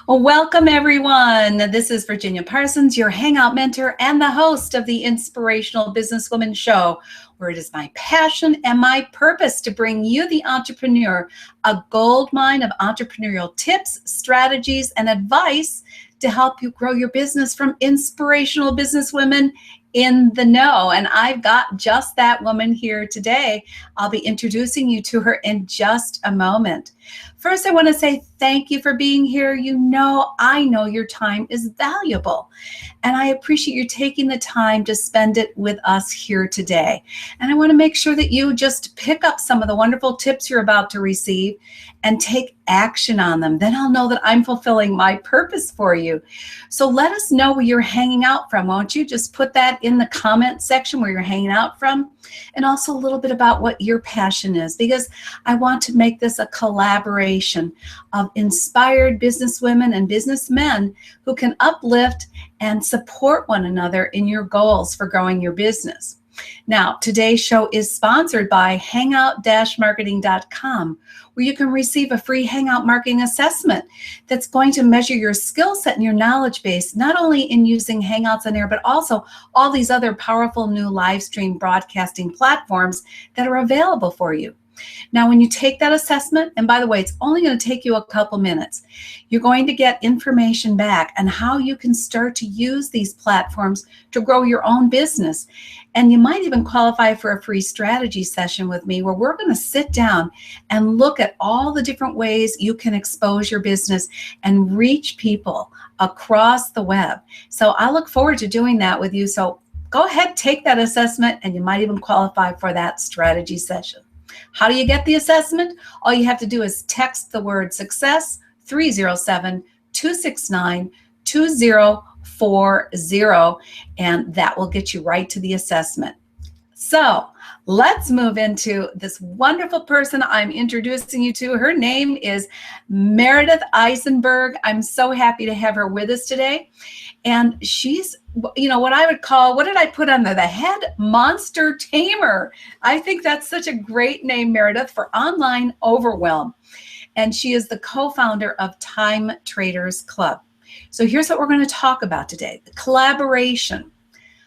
Well, welcome everyone. This is Virginia Parsons, your Hangout mentor and the host of the Inspirational Business Women show, where it is my passion and my purpose to bring you, the entrepreneur, a goldmine of entrepreneurial tips, strategies, and advice to help you grow your business from inspirational business women in the know. And I've got just that woman here today. I'll be introducing you to her in just a moment. First, I want to say thank you for being here. I know your time is valuable, and I appreciate you taking the time to spend it with us here today. And I want to make sure that you just pick up some of the wonderful tips you're about to receive and take action on them. Then I'll know that I'm fulfilling my purpose for you. So let us know where you're hanging out from, won't you? Just put that in the comment section where you're hanging out from, and also a little bit about what your passion is, because I want to make this a collaboration of inspired businesswomen and businessmen who can uplift and support one another in your goals for growing your business. Now, today's show is sponsored by hangout-marketing.com, where you can receive a free Hangout marketing assessment that's going to measure your skill set and your knowledge base, not only in using Hangouts on air, but also all these other powerful new live stream broadcasting platforms that are available for you. Now, when you take that assessment, and by the way, it's only going to take you a couple minutes, you're going to get information back on how you can start to use these platforms to grow your own business. And you might even qualify for a free strategy session with me, where we're going to sit down and look at all the different ways you can expose your business and reach people across the web. So I look forward to doing that with you. So go ahead, take that assessment, and you might even qualify for that strategy session. How do you get the assessment? All you have to do is text the word success 307-269-2040, and that will get you right to the assessment. So let's move into this wonderful person I'm introducing you to. Her name is Meredith Eisenberg. I'm so happy to have her with us today. And she's, what I would call, what did I put on there? The head monster tamer. I think that's such a great name, Meredith, for online overwhelm. And she is the co-founder of Time Traders Club. So here's what we're going to talk about today: the collaboration,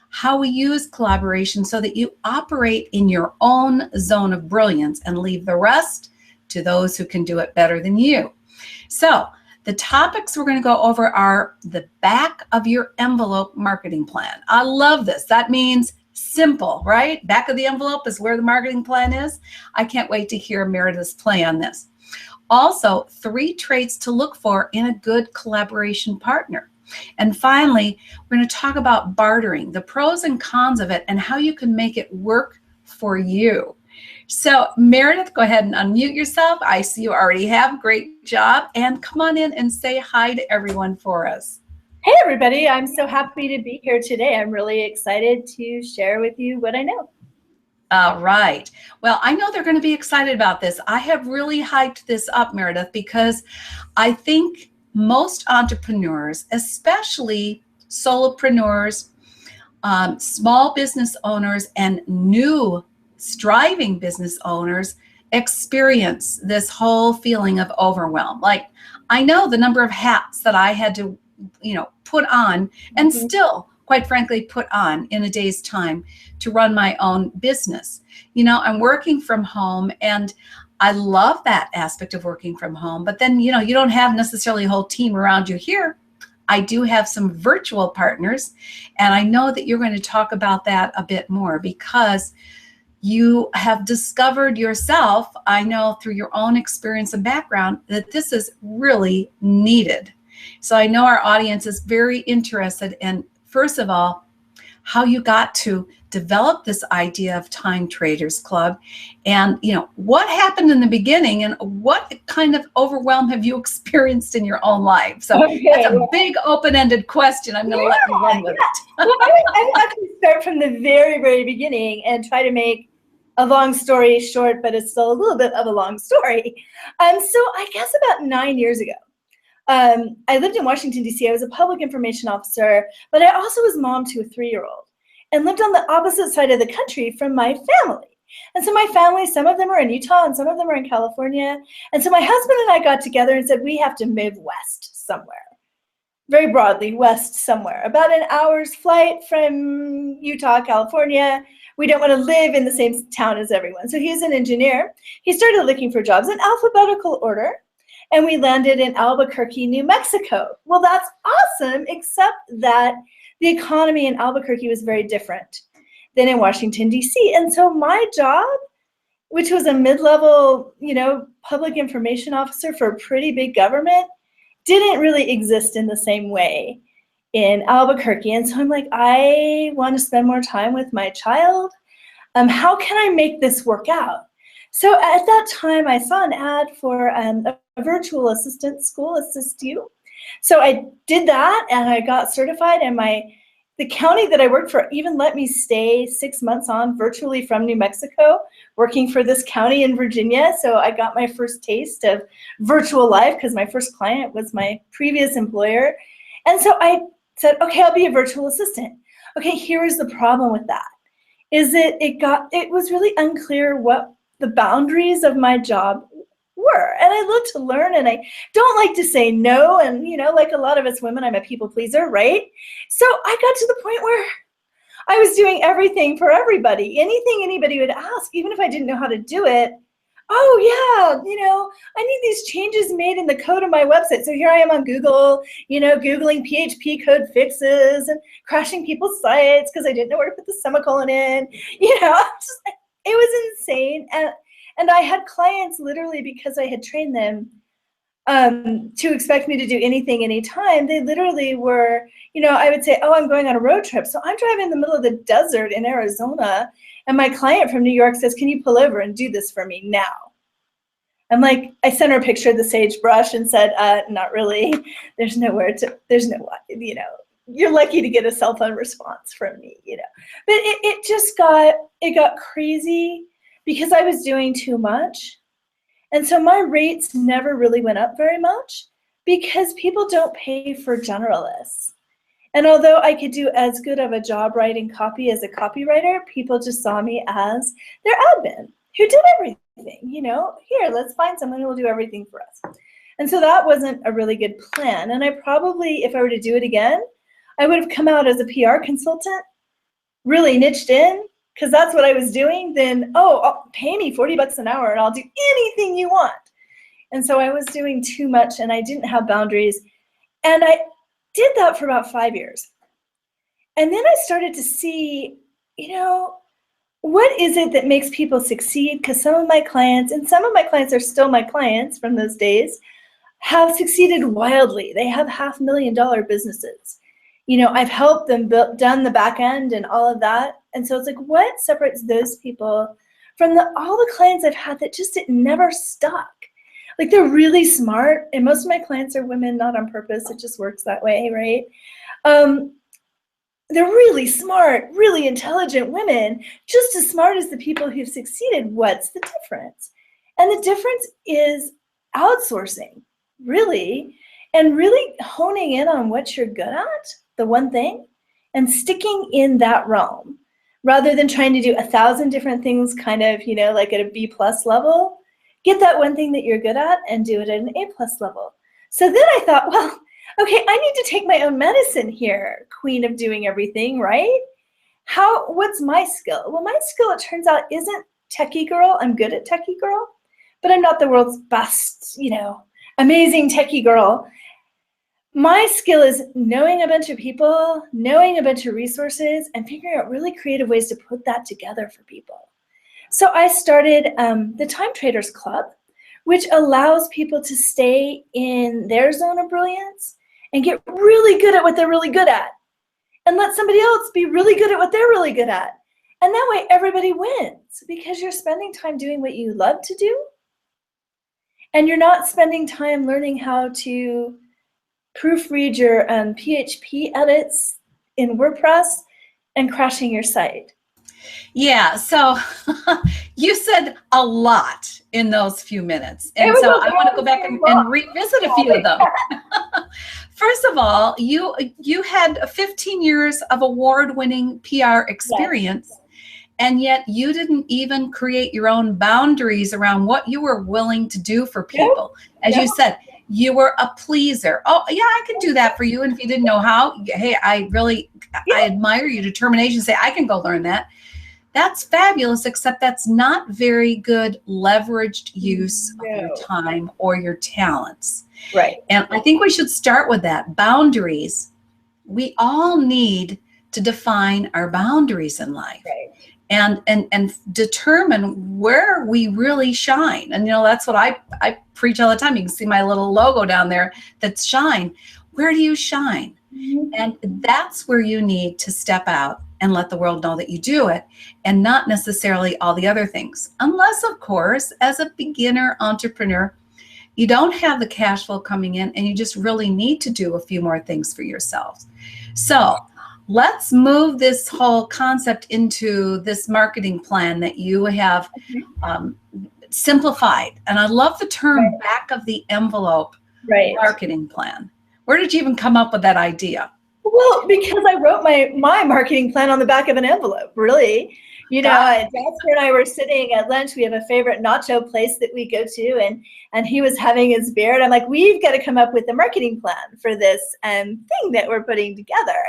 how we use collaboration so that you operate in your own zone of brilliance and leave the rest to those who can do it better than you. So the topics we're going to go over are the back of your envelope marketing plan. I love this. That means simple, right? Back of the envelope is where the marketing plan is. I can't wait to hear Meredith's play on this. Also, 3 traits to look for in a good collaboration partner. And finally, we're going to talk about bartering, the pros and cons of it, and how you can make it work for you. So Meredith, go ahead and unmute yourself. I see you already have. Great job. And come on in and say hi to everyone for us. Hey, everybody. I'm so happy to be here today. I'm really excited to share with you what I know. All right. Well, I know they're going to be excited about this. I have really hyped this up, Meredith, because I think most entrepreneurs, especially solopreneurs, small business owners and new striving business owners experience this whole feeling of overwhelm. Like, I know the number of hats that I had to, put on and still, quite frankly, put on in a day's time to run my own business. I'm working from home, and I love that aspect of working from home, but then, you don't have necessarily a whole team around you here. I do have some virtual partners, and I know that you're going to talk about that a bit more because you have discovered yourself, I know through your own experience and background, that this is really needed. So I know our audience is very interested in, first of all, how you got to develop this idea of Time Traders Club, and what happened in the beginning, and what kind of overwhelm have you experienced in your own life? So that's a big open-ended question. I'm going to let you run with it. Well, I would actually start from the very, very beginning and try to make a long story short, but it's still a little bit of a long story. So I guess about 9 years ago, I lived in Washington, D.C. I was a public information officer, but I also was mom to a 3-year-old and lived on the opposite side of the country from my family. And so my family, some of them are in Utah and some of them are in California. And so my husband and I got together and said, we have to move west somewhere. Very broadly, west somewhere. About an hour's flight from Utah, California. We don't want to live in the same town as everyone. So he's an engineer. He started looking for jobs in alphabetical order, and we landed in Albuquerque, New Mexico. Well, that's awesome, except that the economy in Albuquerque was very different than in Washington, D.C. And so my job, which was a mid-level, public information officer for a pretty big government, didn't really exist in the same way in Albuquerque. And so I'm like, I want to spend more time with my child. How can I make this work out? So at that time, I saw an ad for a virtual assistant school, Assist You. So I did that, and I got certified, and the county that I worked for even let me stay 6 months on virtually from New Mexico, working for this county in Virginia. So I got my first taste of virtual life because my first client was my previous employer. And so I said, okay, I'll be a virtual assistant. Okay, here's the problem with that, is that it was really unclear what the boundaries of my job were. And I love to learn, and I don't like to say no. And, like a lot of us women, I'm a people pleaser, right? So I got to the point where I was doing everything for everybody. Anything anybody would ask, even if I didn't know how to do it. Oh yeah, I need these changes made in the code of my website. So here I am on Google, Googling PHP code fixes and crashing people's sites because I didn't know where to put the semicolon in. It was insane. And I had clients literally, because I had trained them to expect me to do anything, anytime. They literally were, I would say, oh, I'm going on a road trip. So I'm driving in the middle of the desert in Arizona, and my client from New York says, can you pull over and do this for me now? I'm like, I sent her a picture of the sagebrush and said, not really. There's no way, you're lucky to get a cell phone response from me, But it got crazy because I was doing too much. And so my rates never really went up very much because people don't pay for generalists. And although I could do as good of a job writing copy as a copywriter, people just saw me as their admin who did everything, here, let's find someone who will do everything for us. And so that wasn't a really good plan. And I probably, if I were to do it again, I would have come out as a PR consultant, really niched in, because that's what I was doing. Then, pay me $40 an hour and I'll do anything you want. And so I was doing too much, and I didn't have boundaries. And I did that for about 5 years. And then I started to see, what is it that makes people succeed? Because some of my clients, and some of my clients are still my clients from those days, have succeeded wildly. They have $500,000 businesses. I've helped them done the back end and all of that. And so it's like, what separates those people from all the clients I've had that just never stuck? Like, they're really smart, and most of my clients are women, not on purpose. It just works that way, right? They're really smart, really intelligent women, just as smart as the people who've succeeded. What's the difference? And the difference is outsourcing, really, and really honing in on what you're good at, the one thing, and sticking in that realm rather than trying to do 1,000 different things kind of, like at a B+ level. Get that one thing that you're good at and do it at an A+ level. So then I thought, well, okay, I need to take my own medicine here, queen of doing everything, right? What's my skill? Well, my skill, it turns out, isn't techie girl. I'm good at techie girl, but I'm not the world's best, amazing techie girl. My skill is knowing a bunch of people, knowing a bunch of resources, and figuring out really creative ways to put that together for people. So I started the Time Traders Club, which allows people to stay in their zone of brilliance and get really good at what they're really good at, and let somebody else be really good at what they're really good at. And that way everybody wins, because you're spending time doing what you love to do, and you're not spending time learning how to proofread your PHP edits in WordPress and crashing your site. Yeah, so you said a lot in those few minutes. And so I want to go back and revisit a few of them. First of all, you had 15 years of award-winning PR experience, yes. And yet you didn't even create your own boundaries around what you were willing to do for people. As you said, you were a pleaser. Oh, yeah, I can do that for you. And if you didn't know how, hey, I admire your determination to say, I can go learn that. That's fabulous, except that's not very good leveraged use of your time or your talents. Right. And I think we should start with that. Boundaries. We all need to define our boundaries in life. Right. And determine where we really shine. And that's what I preach all the time. You can see my little logo down there that's shine. Where do you shine? Mm-hmm. And that's where you need to step out and let the world know that you do it, and not necessarily all the other things. Unless, of course, as a beginner entrepreneur, you don't have the cash flow coming in and you just really need to do a few more things for yourselves. So let's move this whole concept into this marketing plan that you have simplified. And I love the term back of the envelope marketing plan. Where did you even come up with that idea? Well, because I wrote my marketing plan on the back of an envelope, really. Jasper and I were sitting at lunch. We have a favorite nacho place that we go to, and he was having his beer. And I'm like, we've got to come up with a marketing plan for this thing that we're putting together.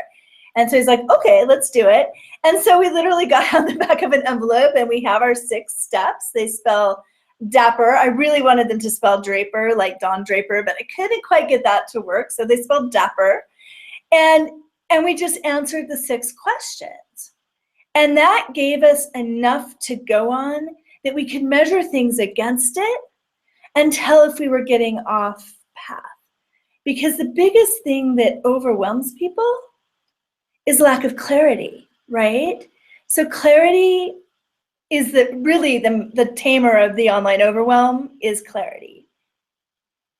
And so he's like, okay, let's do it. And so we literally got on the back of an envelope, and we have our 6 steps. They spell Dapper. I really wanted them to spell Draper, like Don Draper, but I couldn't quite get that to work. So they spelled Dapper. And we just answered the 6 questions. And that gave us enough to go on that we could measure things against it and tell if we were getting off path. Because the biggest thing that overwhelms people is lack of clarity, right? So clarity is really the tamer of the online overwhelm is clarity.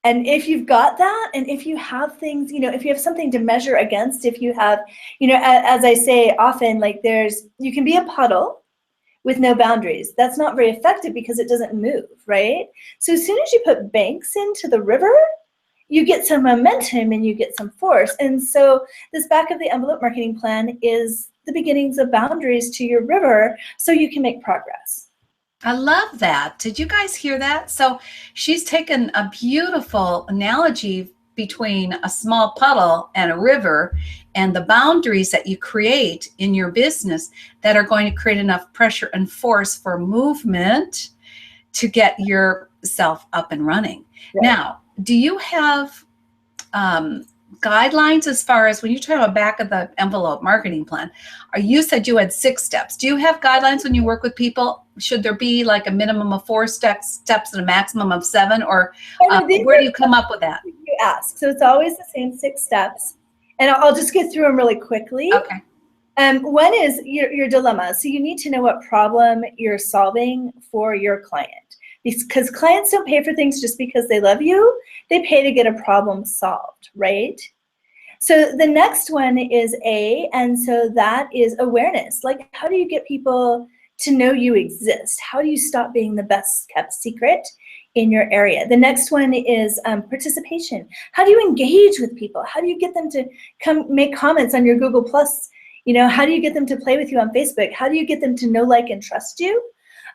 And if you've got that, and if you have things, if you have something to measure against, if you have, as I say often, like you can be a puddle with no boundaries. That's not very effective because it doesn't move, right? So as soon as you put banks into the river, you get some momentum and you get some force. And so this back of the envelope marketing plan is the beginnings of boundaries to your river so you can make progress. I love that. Did you guys hear that? So she's taken a beautiful analogy between a small puddle and a river, and the boundaries that you create in your business that are going to create enough pressure and force for movement to get yourself up and running. Right. Now, do you have guidelines as far as when you talk about back of the envelope marketing plan? You said you had 6 steps. Do you have guidelines when you work with people? Should there be like a minimum of 4 steps and a maximum of 7, or where do you come up with that? You ask. So it's always the same 6 steps, and I'll just get through them really quickly. Okay. One is your dilemma. So you need to know what problem you're solving for your client, because clients don't pay for things just because they love you. They pay to get a problem solved, right? So the next one is A, and so that is awareness. Like, how do you get people to know you exist? How do you stop being the best kept secret in your area? The next one is participation. How do you engage with people? How do you get them to come make comments on your Google Plus, How do you get them to play with you on Facebook? How do you get them to know, like, and trust you?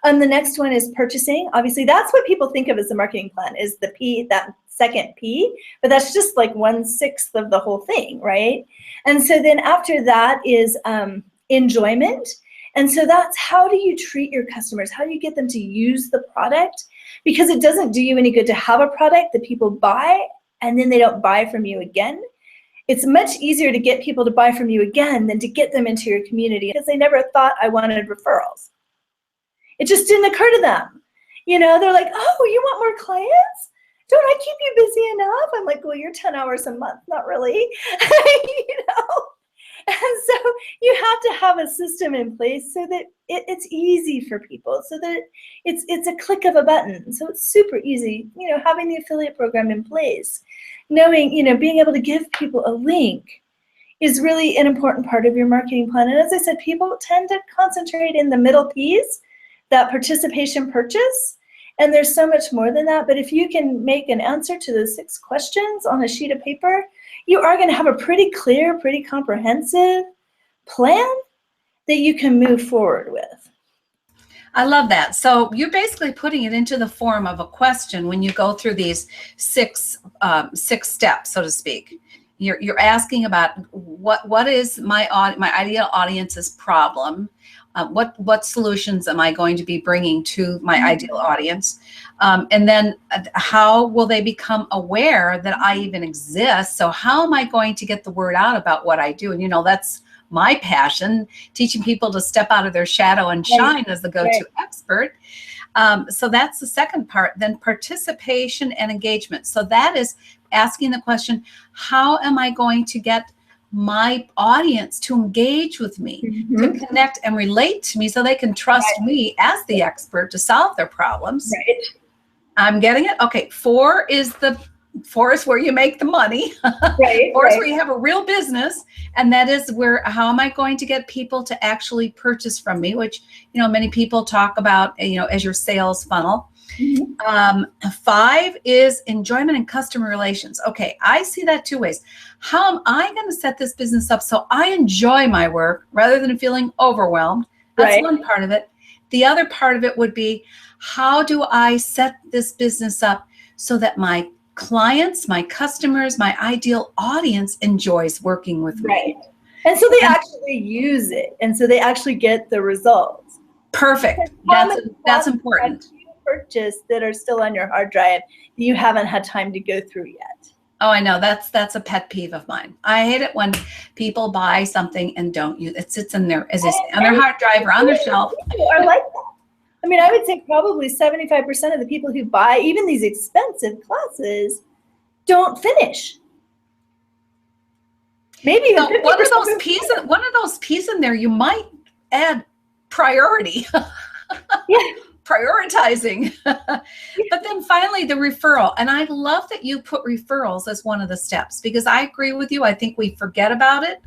The next one is purchasing. Obviously, that's what people think of as the marketing plan, is the P, that second P, but that's just like 1/6 of the whole thing, right? And so then after that is enjoyment. And so that's, how do you treat your customers? How do you get them to use the product? Because it doesn't do you any good to have a product that people buy and then they don't buy from you again. It's much easier to get people to buy from you again than to get them into your community, because they never thought I wanted referrals. It just didn't occur to them. They're like, oh, you want more clients? Don't I keep you busy enough? I'm like, well, you're 10 hours a month. Not really. And so you have to have a system in place so that it's easy for people, so that it's a click of a button. So it's super easy, having the affiliate program in place, knowing, being able to give people a link is really an important part of your marketing plan. And as I said, people tend to concentrate in the middle piece, that participation purchase. And there's so much more than that. But if you can make an answer to those 6 questions on a sheet of paper, you are going to have a pretty clear, pretty comprehensive plan that you can move forward with. I love that. So you're basically putting it into the form of a question when you go through these six steps, so to speak. You're asking about what is my ideal audience's problem. What solutions am I going to be bringing to my ideal audience? And then how will they become aware that I even exist? So how am I going to get the word out about what I do? And, that's my passion, teaching people to step out of their shadow and shine as the go-to expert. So that's the second part. Then participation and engagement. So that is asking the question, how am I going to get my audience to engage with me, to connect and relate to me, so they can trust me as the expert to solve their problems? Right. I'm getting it. Okay. 4 is where you make the money. Right. 4 is where you have a real business. And that is where, how am I going to get people to actually purchase from me, which, many people talk about, as your sales funnel. 5 is enjoyment and customer relations. Okay, I see that 2 ways. How am I going to set this business up so I enjoy my work rather than feeling overwhelmed? That's one part of it. The other part of it would be, how do I set this business up so that my clients, my customers, my ideal audience enjoys working with me? Right. And so they actually use it. And so they actually get the results. Perfect. That's important. Purchase that are still on your hard drive that you haven't had time to go through yet. Oh, I know. That's a pet peeve of mine. I hate it when people buy something and don't use it. It sits in there, as they say, on their hard drive or on their shelf. People are like that. I mean, I would say probably 75% of the people who buy even these expensive classes don't finish. Maybe even 50%. One of those pieces in there, you might add priority. Yeah. Prioritizing. But then finally the referral. And I love that you put referrals as one of the steps, because I agree with you. I think we forget about it.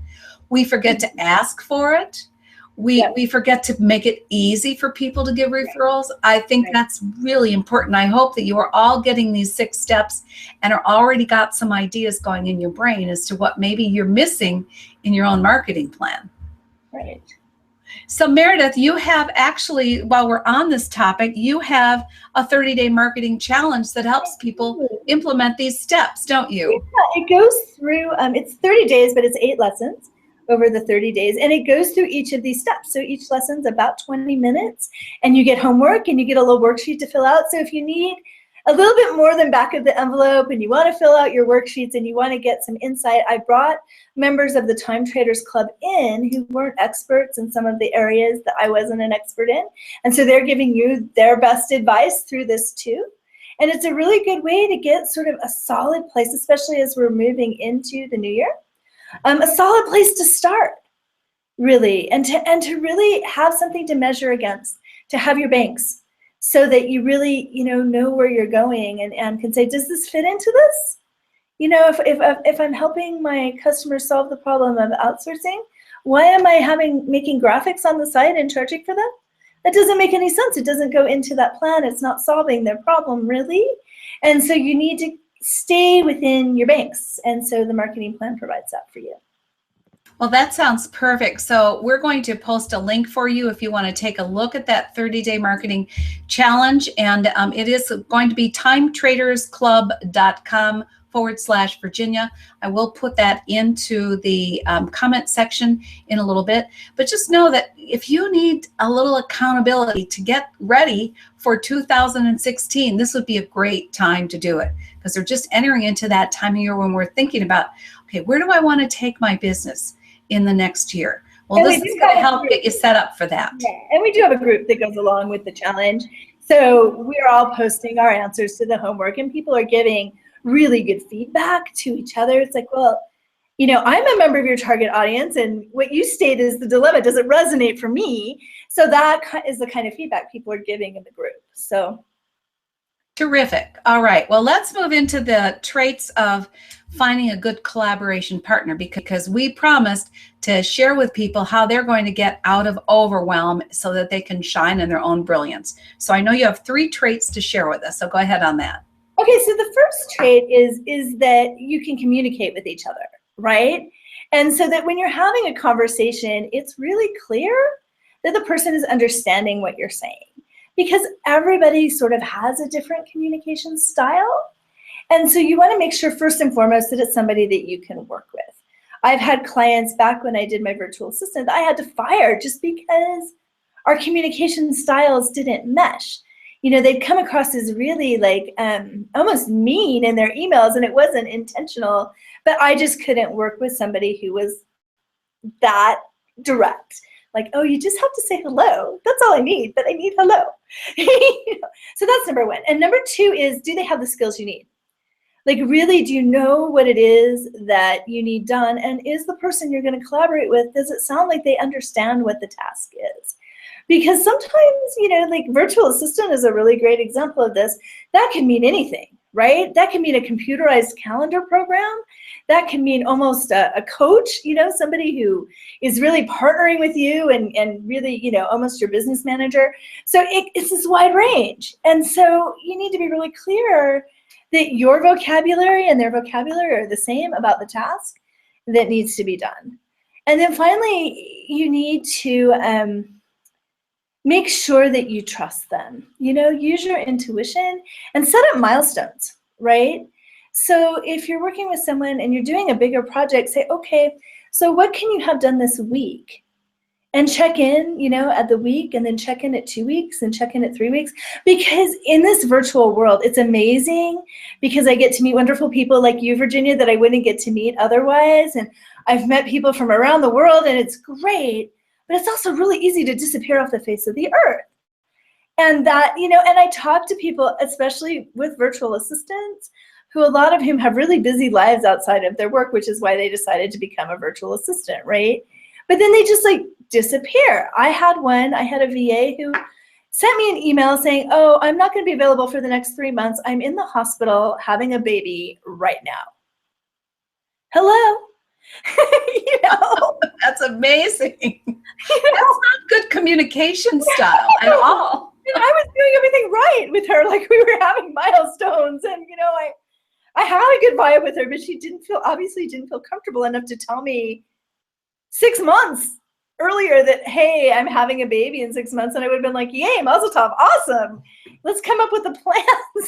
We forget to ask for it. We forget to make it easy for people to give referrals. I think that's really important. I hope that you are all getting these 6 steps and are already got some ideas going in your brain as to what maybe you're missing in your own marketing plan. Right. So Meredith, you have actually, while we're on this topic, you have a 30-day marketing challenge that helps people implement these steps, don't you? Yeah, it goes through, it's 30 days, but it's 8 lessons over the 30 days. And it goes through each of these steps. So each lesson's about 20 minutes, and you get homework and you get a little worksheet to fill out. So if you need a little bit more than back of the envelope and you want to fill out your worksheets and you want to get some insight, I brought members of the Time Traders Club in who weren't experts in some of the areas that I wasn't an expert in. And so they're giving you their best advice through this too. And it's a really good way to get sort of a solid place, especially as we're moving into the new year, a solid place to start, really, and to really have something to measure against, to have your banks, so that you really, know where you're going and can say, does this fit into this? If I'm helping my customers solve the problem of outsourcing, why am I making graphics on the site and charging for them? That doesn't make any sense. It doesn't go into that plan. It's not solving their problem, really. And so you need to stay within your banks. And so the marketing plan provides that for you. Well, that sounds perfect. So we're going to post a link for you if you want to take a look at that 30-day marketing challenge. And it is going to be timetradersclub.com/Virginia. I will put that into the comment section in a little bit. But just know that if you need a little accountability to get ready for 2016, this would be a great time to do it, because they're just entering into that time of year when we're thinking about, okay, where do I want to take my business in the next year? Well, this is going to help get you set up for that. Yeah, and we do have a group that goes along with the challenge. So we're all posting our answers to the homework, and people are giving really good feedback to each other. It's like, well, you know, I'm a member of your target audience, and what you state is the dilemma. Does it resonate for me? So that is the kind of feedback people are giving in the group. So terrific. All right. Well, let's move into the traits of finding a good collaboration partner, because we promised to share with people how they're going to get out of overwhelm so that they can shine in their own brilliance. So I know you have 3 traits to share with us. So go ahead on that. okay, so the first trait is that you can communicate with each other, right? And so that when you're having a conversation, it's really clear that the person is understanding what you're saying, because everybody sort of has a different communication style. And so you want to make sure first and foremost that it's somebody that you can work with. I've had clients back when I did my virtual assistant that I had to fire just because our communication styles didn't mesh. You know, they'd come across as really like almost mean in their emails, and it wasn't intentional, but I just couldn't work with somebody who was that direct. Like, oh, you just have to say hello. That's all I need, but I need hello. You know? So that's number 1. And number 2 is, do they have the skills you need? Like, really, do you know what it is that you need done? And is the person you're going to collaborate with, does it sound like they understand what the task is? Because sometimes, you know, like virtual assistant is a really great example of this. That can mean anything, right? That can mean a computerized calendar program. That can mean almost a coach, you know, somebody who is really partnering with you and really, you know, almost your business manager. So it's this wide range. And so you need to be really clear that your vocabulary and their vocabulary are the same about the task that needs to be done. And then finally, you need to make sure that you trust them. You know, use your intuition and set up milestones, right? So if you're working with someone and you're doing a bigger project, say, okay, so what can you have done this week? And check in, you know, at the week, and then check in at 2 weeks, and check in at 3 weeks. Because in this virtual world, it's amazing because I get to meet wonderful people like you, Virginia, that I wouldn't get to meet otherwise. And I've met people from around the world, and it's great. But it's also really easy to disappear off the face of the earth. And that, you know, and I talk to people, especially with virtual assistants, who a lot of whom have really busy lives outside of their work, which is why they decided to become a virtual assistant, right? But then they just like disappear. I had a VA who sent me an email saying, oh, I'm not going to be available for the next 3 months. I'm in the hospital having a baby right now. Hello? You know? That's amazing. That's not good communication style at all. And I was doing everything right with her. Like, we were having milestones, and, you know, I had a good vibe with her, but she obviously didn't feel comfortable enough to tell me 6 months earlier that, hey, I'm having a baby in 6 months. And I would have been like, yay, mazel tov, awesome. Let's come up with a plan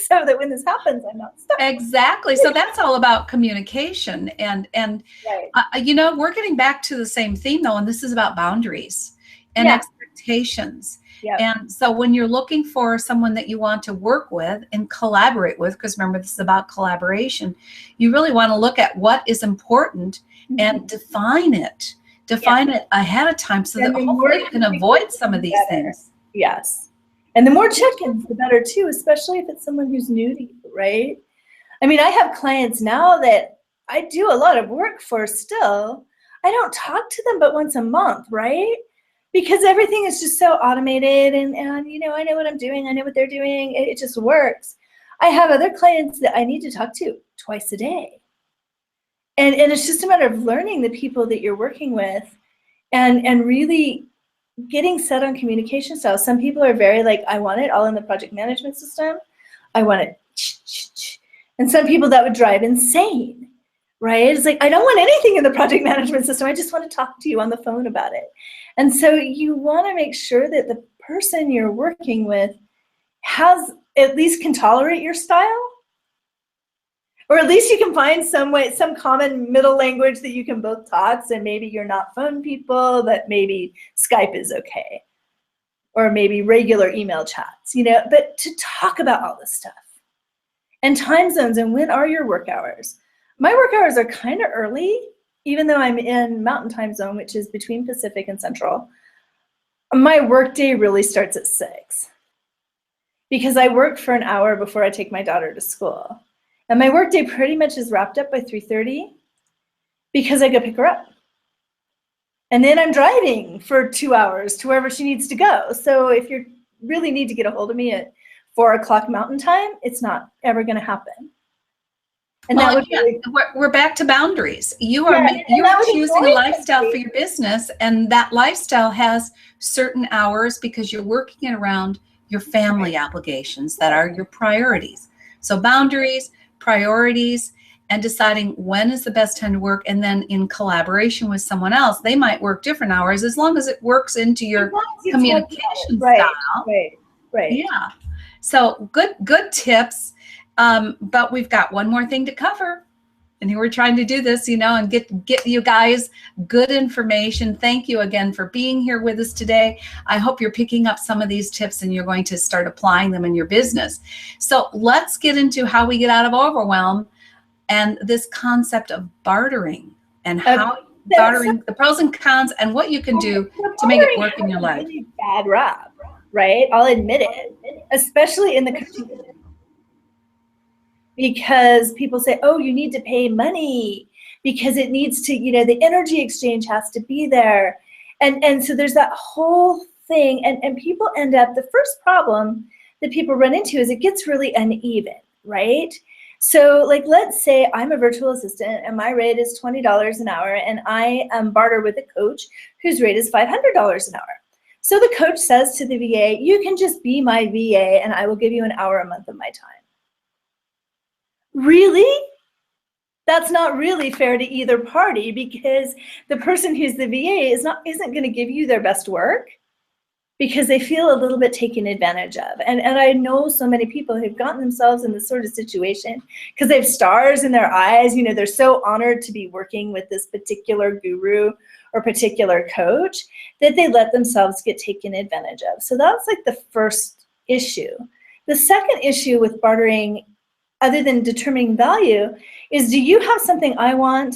so that when this happens, I'm not stuck. Exactly. So that's all about communication. And right. You know, we're getting back to the same theme, though, and this is about boundaries and expectations. Yep. And so when you're looking for someone that you want to work with and collaborate with, because remember, this is about collaboration, you really want to look at what is important and define it ahead of time so that hopefully you can avoid some of these things. Yes. And the more check-ins, the better too, especially if it's someone who's new to you, right? I mean, I have clients now that I do a lot of work for still. I don't talk to them but once a month, right? Because everything is just so automated and you know, I know what I'm doing, I know what they're doing, it just works. I have other clients that I need to talk to twice a day. And it's just a matter of learning the people that you're working with and really getting set on communication styles. Some people are very like, I want it all in the project management system. I want it. And some people that would drive insane, right? It's like, I don't want anything in the project management system. I just want to talk to you on the phone about it. And so you want to make sure that the person you're working with at least can tolerate your style, or at least you can find some common middle language that you can both talk. So maybe you're not phone people, but maybe Skype is okay, or maybe regular email chats, but to talk about all this stuff. And time zones, and when are your work hours? My work hours are kind of early, even though I'm in Mountain Time Zone, which is between Pacific and Central. My work day really starts at 6 because I work for an hour before I take my daughter to school. And my work day pretty much is wrapped up by 3:30 because I go pick her up. And then I'm driving for 2 hours to wherever she needs to go. So if you really need to get a hold of me at 4 o'clock Mountain Time, it's not ever going to happen. And well, again, we're back to boundaries. You are choosing a lifestyle for your business, and that lifestyle has certain hours because you're working it around your family obligations that are your priorities. So boundaries, priorities, and deciding when is the best time to work, and then in collaboration with someone else, they might work different hours as long as it works into your communication style. Right. Yeah. So good tips. But we've got one more thing to cover. And we're trying to do this, and get you guys good information. Thank you again for being here with us today. I hope you're picking up some of these tips and you're going to start applying them in your business. So let's get into how we get out of overwhelm and this concept of bartering and how bartering, the pros and cons, and what you can do to make it work in your life. Really bad rap, right? I'll admit it, especially in the coaching business. Because people say, oh, you need to pay money because it needs to, the energy exchange has to be there. And so there's that whole thing. And people end up, the first problem that people run into is it gets really uneven, right? So like, let's say I'm a virtual assistant and my rate is $20 an hour and I barter with a coach whose rate is $500 an hour. So the coach says to the VA, you can just be my VA and I will give you an hour a month of my time. Really? That's not really fair to either party because the person who's the VA isn't going to give you their best work because they feel a little bit taken advantage of. And I know so many people who've gotten themselves in this sort of situation because they have stars in their eyes. They're so honored to be working with this particular guru or particular coach that they let themselves get taken advantage of. So that's like the first issue. The second issue with bartering, other than determining value, is do you have something I want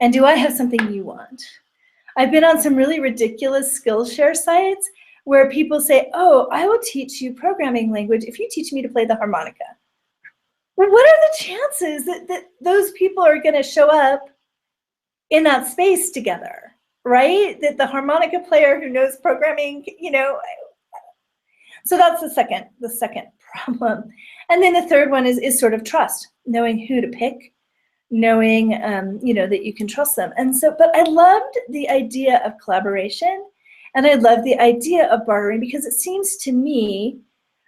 and do I have something you want? I've been on some really ridiculous Skillshare sites where people say, oh, I will teach you programming language if you teach me to play the harmonica. Well, what are the chances that those people are going to show up in that space together, right? That the harmonica player who knows programming, So that's the second problem. And then the third one is sort of trust, knowing who to pick, knowing, that you can trust them. And so, but I loved the idea of collaboration and I love the idea of bartering because it seems to me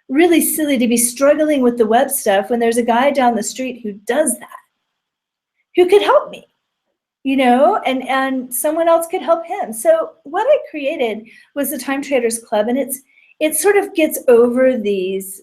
really silly to be struggling with the web stuff when there's a guy down the street who does that, who could help me, and someone else could help him. So what I created was the Time Traders Club, and it sort of gets over these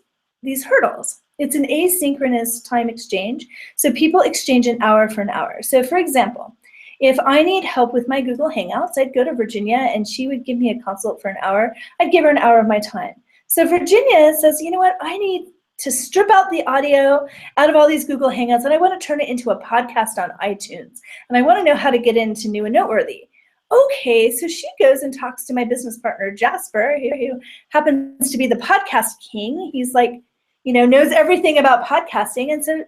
hurdles. It's an asynchronous time exchange. So people exchange an hour for an hour. So for example, if I need help with my Google Hangouts, I'd go to Virginia and she would give me a consult for an hour. I'd give her an hour of my time. So Virginia says, you know what, I need to strip out the audio out of all these Google Hangouts and I want to turn it into a podcast on iTunes. And I want to know how to get into New and Noteworthy. Okay, so she goes and talks to my business partner, Jasper, who happens to be the podcast king. He's like, knows everything about podcasting. And so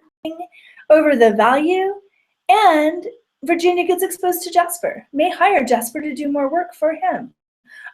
over the value, and Virginia gets exposed to Jasper, may hire Jasper to do more work for him.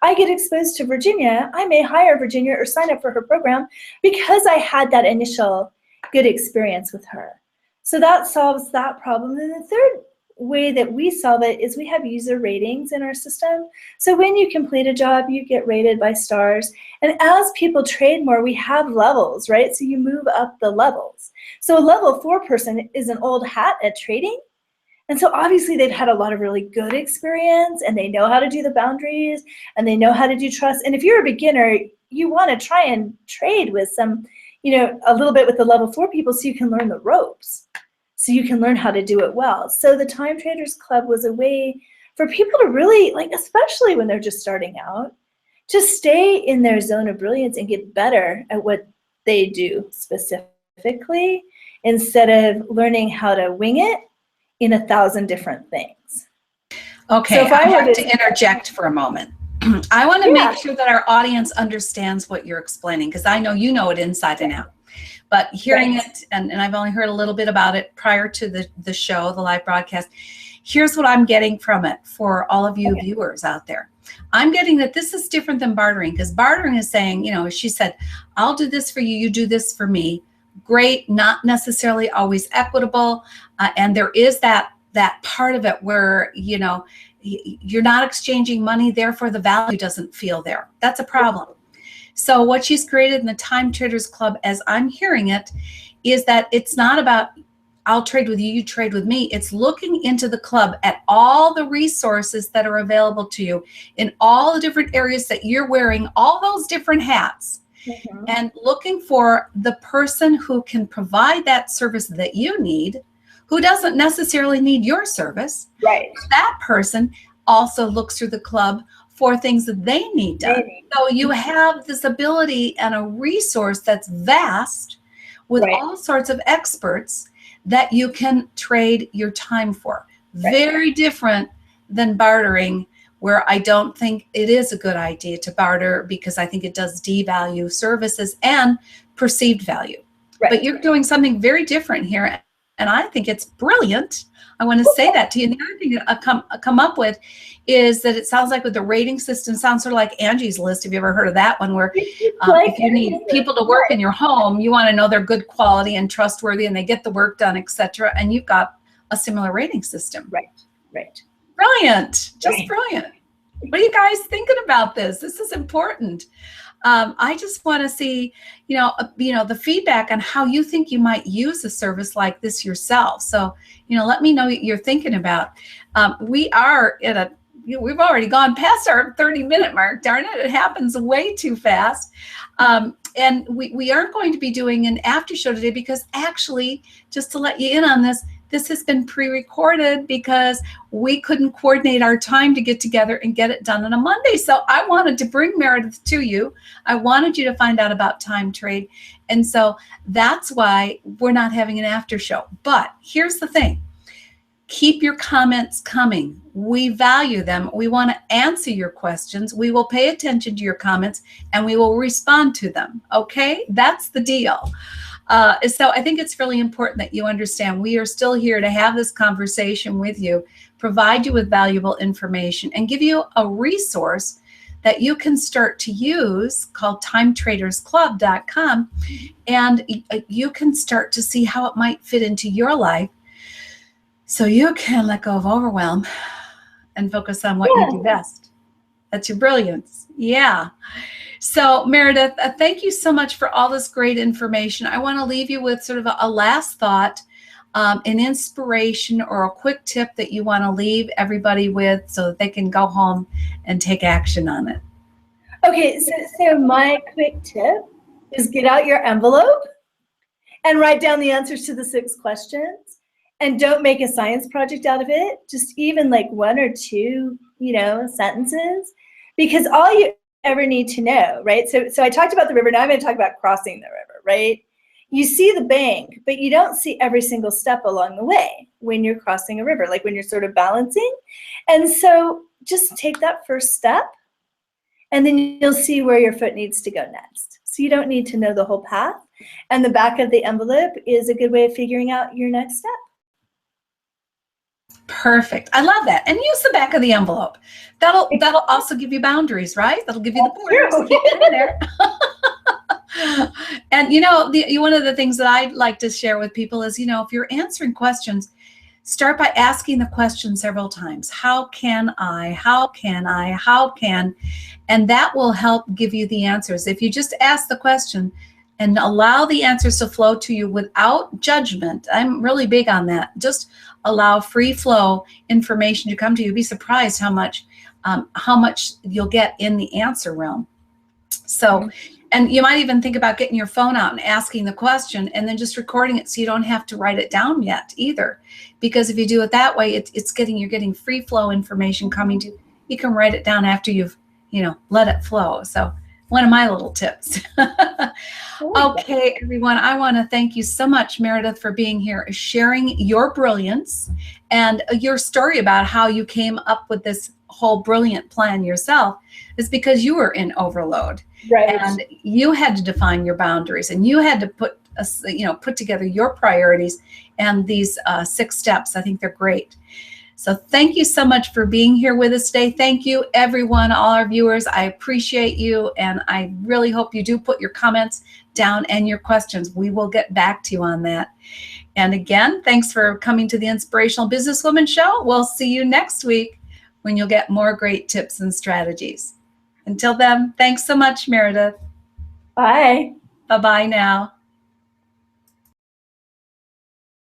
I get exposed to Virginia, I may hire Virginia or sign up for her program because I had that initial good experience with her. So that solves that problem. And the third way that we solve it is we have user ratings in our system. So when you complete a job, you get rated by stars. And as people trade more, we have levels, right? So you move up the levels. So a level 4 person is an old hat at trading. And so obviously they've had a lot of really good experience, and they know how to do the boundaries, and they know how to do trust. And if you're a beginner, you want to try and trade with some, a little bit with the level 4 people so you can learn the ropes, so you can learn how to do it well. So the Time Traders Club was a way for people to really, especially when they're just starting out, to stay in their zone of brilliance and get better at what they do specifically, instead of learning how to wing it in 1,000 different things. Okay, so if I have to interject for a moment. I want to make sure that our audience understands what you're explaining, because I know you know it inside and out. But hearing it, and I've only heard a little bit about it prior to the show, the live broadcast, here's what I'm getting from it for all of you viewers out there. I'm getting that this is different than bartering, because bartering is saying, as she said, I'll do this for you, you do this for me. Great, not necessarily always equitable. And there is that part of it where, you're not exchanging money, therefore the value doesn't feel there. That's a problem. So what she's created in the Time Traders Club, as I'm hearing it, is that it's not about I'll trade with you, you trade with me. It's looking into the club at all the resources that are available to you in all the different areas that you're wearing, all those different hats, and looking for the person who can provide that service that you need, who doesn't necessarily need your service. Right. That person also looks through the club for things that they need done. So you have this ability and a resource that's vast with all sorts of experts that you can trade your time for. Very different than bartering, where I don't think it is a good idea to barter, because I think it does devalue services and perceived value. But you're doing something very different here, and I think it's brilliant. I want to say that to you. And the other thing that I come up with is that it sounds like with the rating system, sounds sort of like Angie's List. Have you ever heard of that one, where if you need people to work in your home, you want to know they're good quality and trustworthy and they get the work done, etc. And you've got a similar rating system. Right. Brilliant. Just brilliant. What are you guys thinking about this? This is important. I just want to see, the feedback on how you think you might use a service like this yourself. So, let me know what you're thinking about. We are we've already gone past our 30-minute mark. Darn it, it happens way too fast. And we aren't going to be doing an after show today, because actually, just to let you in on this, this has been pre-recorded because we couldn't coordinate our time to get together and get it done on a Monday. So I wanted to bring Meredith to you. I wanted you to find out about time trade. And so that's why we're not having an after show. But here's the thing. Keep your comments coming. We value them. We want to answer your questions. We will pay attention to your comments and we will respond to them. Okay? That's the deal. So I think it's really important that you understand we are still here to have this conversation with you, provide you with valuable information, and give you a resource that you can start to use called timetradersclub.com. And you can start to see how it might fit into your life, so you can let go of overwhelm and focus on what you do best. That's your brilliance. Yeah. So Meredith, thank you so much for all this great information. I want to leave you with sort of a last thought, an inspiration or a quick tip that you want to leave everybody with so that they can go home and take action on it. Okay, so my quick tip is get out your envelope and write down the answers to the 6 questions. And don't make a science project out of it. Just even like 1 or 2, sentences, because all you ever need to know, right? So I talked about the river. Now I'm going to talk about crossing the river, right? You see the bank, but you don't see every single step along the way when you're crossing a river, like when you're sort of balancing. And so just take that first step, and then you'll see where your foot needs to go next. So you don't need to know the whole path. And the back of the envelope is a good way of figuring out your next step. Perfect. I love that. And use the back of the envelope. That'll also give you boundaries, right? That'll give you the borders to keep it in there. And one of the things that I like to share with people is, if you're answering questions, start by asking the question several times. How can I? How can I? How can? And that will help give you the answers. If you just ask the question and allow the answers to flow to you without judgment. I'm really big on that. Just allow free flow information to come to you. You'd be surprised how much you'll get in the answer realm. So, and you might even think about getting your phone out and asking the question and then just recording it so you don't have to write it down yet either. Because if you do it that way, you're getting free flow information coming to you. You can write it down after you've, let it flow. So one of my little tips. Okay, everyone, I want to thank you so much, Meredith, for being here, sharing your brilliance and your story about how you came up with this whole brilliant plan yourself is because you were in overload. Right. And you had to define your boundaries, and you had to put together your priorities and these 6 steps. I think they're great. So thank you so much for being here with us today. Thank you, everyone, all our viewers. I appreciate you, and I really hope you do put your comments down and your questions. We will get back to you on that. And again, thanks for coming to the Inspirational Business Women Show. We'll see you next week when you'll get more great tips and strategies. Until then, thanks so much, Meredith. Bye. Bye-bye now.